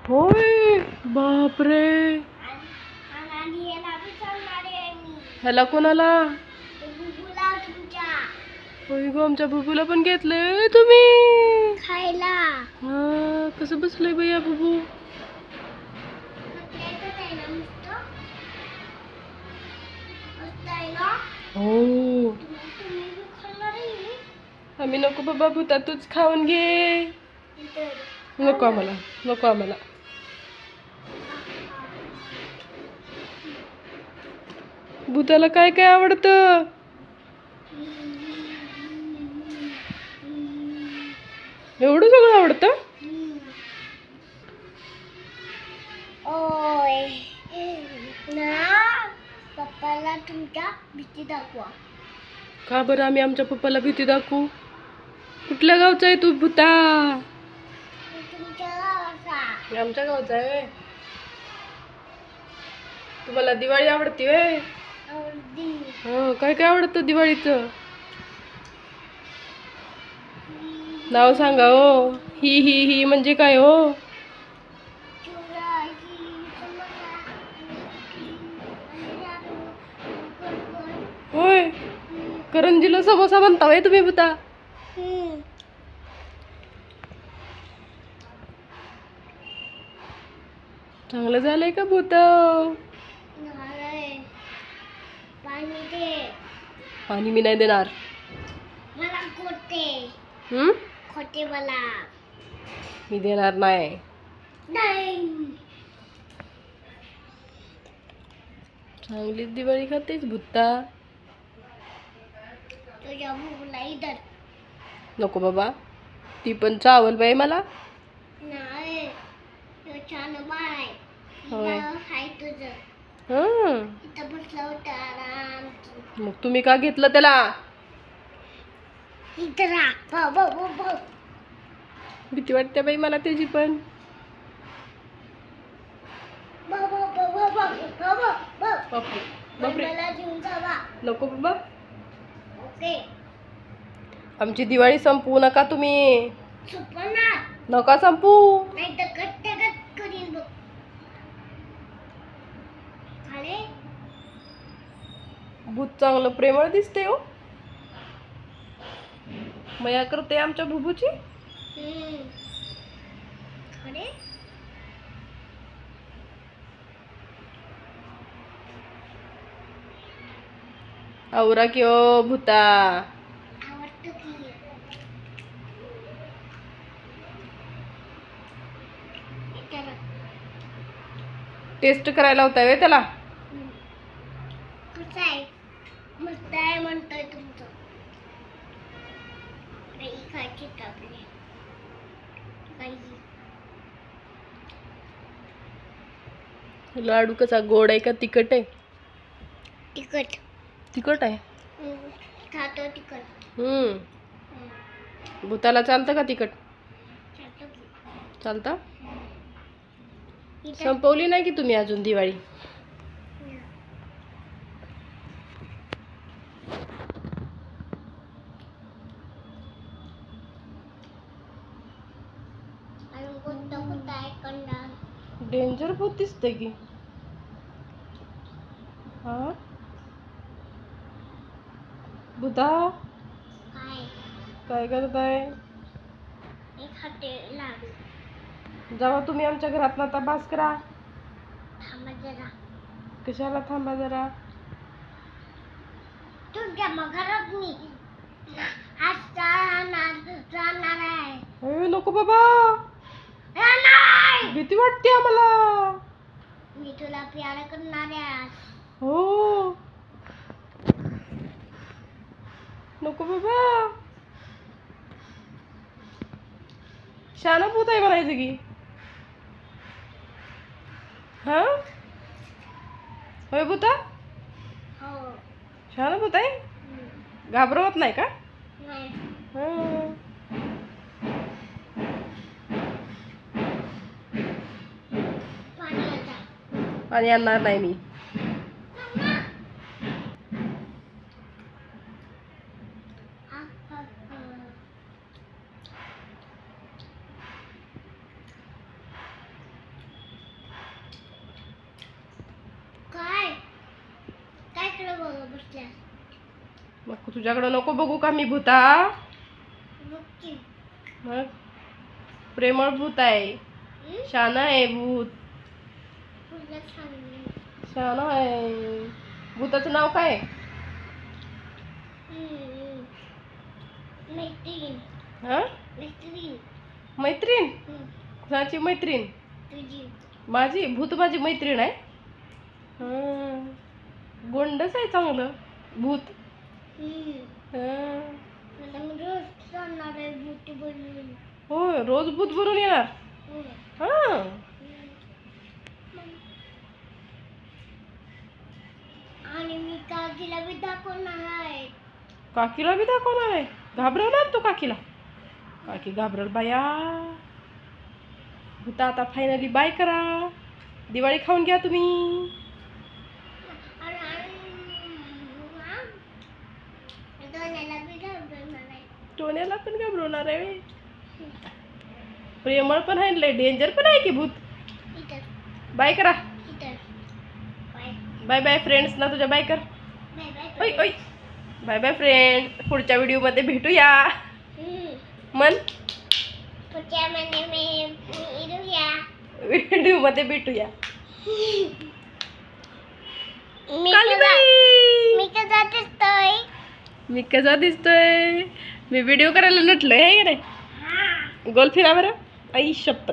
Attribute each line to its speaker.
Speaker 1: होय, बापरे. ह्याला कोणाला? होय ग, आमच्या बुबूला पण घेतलंय तुम्ही
Speaker 2: खायला.
Speaker 1: हा, कसं बसलंय भैया बुबू? हो, आम्ही नको बाबा, भूता तूच खाऊन घे. नको आम्हाला, नको आम्हाला. भूताला काय काय आवडतं? एवढं सगळं आवडतं?
Speaker 2: ओय ना, पप्पाला तुमच्या भीती दाखवा.
Speaker 1: का बरं आम्ही आमच्या पप्पाला भीती दाखवू? कुठल्या गावचा आहे तू भूता?
Speaker 2: तुमच्या गावाचा.
Speaker 1: आमच्या गावचा आहे. तुम्हाला दिवाळी आवडते व्हय?
Speaker 2: आवडती.
Speaker 1: हो, काय काय आवडतं दिवाळीचं? नाव सांगा हो. ही ही ही म्हणजे काय हो? होय, करंजीला समोसा बनता व्हय तुम्ही भूता? चांगलं झालंय का भूत?
Speaker 2: पाणी दे.
Speaker 1: पाणी मी नाही देणार.
Speaker 2: मला खोटे खोटे मला
Speaker 1: मी देणार नाही.
Speaker 2: नाही.
Speaker 1: चांगलीच दिवाळी खातेच भूता.
Speaker 2: तुझ्या मुला इधर.
Speaker 1: नको बाबा, ती पण चावल बाई मला.
Speaker 2: नाही, तो छान बाळ आहे.
Speaker 1: होय.
Speaker 2: इथं आहे तुझं. इथं बसला होता आराम.
Speaker 1: मग तुम्ही का घेतलं त्याला?
Speaker 2: इथं राहा. भाऊ.
Speaker 1: भीती वाटते बाई मला त्याची पण. बापरे, बापरे.
Speaker 2: मला घेऊन जावा.
Speaker 1: नको बाबा,
Speaker 2: ओके.
Speaker 1: आमची दिवाळी संपवू नका तुम्ही.
Speaker 2: सुपना.
Speaker 1: नका संपू.
Speaker 2: नाही तर कट्ट करीन बघ. खाले.
Speaker 1: भूत चांगलं प्रेमळ दिसते हो. मया करते आमच्या बुबूची.
Speaker 2: खाले.
Speaker 1: आवरा की ओ भूता.
Speaker 2: आवडतं की.
Speaker 1: टेस्ट करायला होता व्हय त्याला?
Speaker 2: कसं आहे? मस्त आहे म्हणतोय तुमचं. खायची कापली.
Speaker 1: लाडू कसा, गोड आहे का तिखट आहे?
Speaker 2: तिखट.
Speaker 1: तिखट आहे.
Speaker 2: खातो तिखट.
Speaker 1: भूताला चालतं का तिखट?
Speaker 2: खातो की.
Speaker 1: चालतं. संपवली नाही की तुम्ही अजून दिवाळी? डेंजर भूत दिसते की. हा, भूता काय करताय? जावा तुम्ही आमच्या घरात आता, बास करा.
Speaker 2: थांबा जरा.
Speaker 1: कशाला थांबा जरा?
Speaker 2: तुझ्या घरात मी आज राहणार आहे.
Speaker 1: नको बाबा, भीती वाटते आम्हाला.
Speaker 2: मी तुला प्यार करणार आहे.
Speaker 1: हो, नको बाबा. शाना भूत आहे म्हणायचं की. हा, होय भूता?
Speaker 2: हो.
Speaker 1: शाना भूत आहे. घाबरवत नाही का?
Speaker 2: नाही.
Speaker 1: पाणी आणणार नाही मी. मग तुझ्याकडं नको बघू का मी भूता?
Speaker 2: बुक्की.
Speaker 1: मग प्रेमळ भूत आहे, शाना आहे भूत,
Speaker 2: तुला सांगू.
Speaker 1: शाना आहे. भूताचं नाव काय आहे?
Speaker 2: मैत्रीण.
Speaker 1: हा
Speaker 2: मैत्रीण.
Speaker 1: मैत्रीण? कुणाची मैत्रीण?
Speaker 2: तुझी.
Speaker 1: माझी? भूत माझी मैत्रीण आहे. हा. गोंडस आहे चांगलं भूत. हा.
Speaker 2: मला मी रोज जाणार आहे बुटी बनवून.
Speaker 1: होय, रोज भूत बनून येणार. हा.
Speaker 2: आणि मी काकीला बी दाखवणार आहे.
Speaker 1: काकीला बी दाखवणार आहे? घाबरवणार तू काकीला? काकी घाबरल बाया. भूता आता फायनली बाय करा. दिवाळी खाऊन घ्या तुम्ही.
Speaker 2: दोन्याला बी घाबरवणार आहे.
Speaker 1: टोण्याला पण घाबरवणार आहे. प्रेमळ पण आहे, लय डेंजर पण आहे की भूत.
Speaker 2: इथं.
Speaker 1: बाय करा.
Speaker 2: इथं. बाय.
Speaker 1: बाय बाय फ्रेंड्स ना तुझ्या. बाय कर.
Speaker 2: Bye bye.
Speaker 1: ओय ओय. Bye bye friend. पुढच्या व्हिडिओमध्ये भेटूया. मन
Speaker 2: पुढच्या महिन्यात
Speaker 1: व्हिडिओमध्ये भेटूया.
Speaker 2: मी कसा दिसतोय?
Speaker 1: मी कसा दिसतोय? मी व्हिडिओ करायला नटलोय आहे का नाही? गोल फिरा बरं. आई शपथ.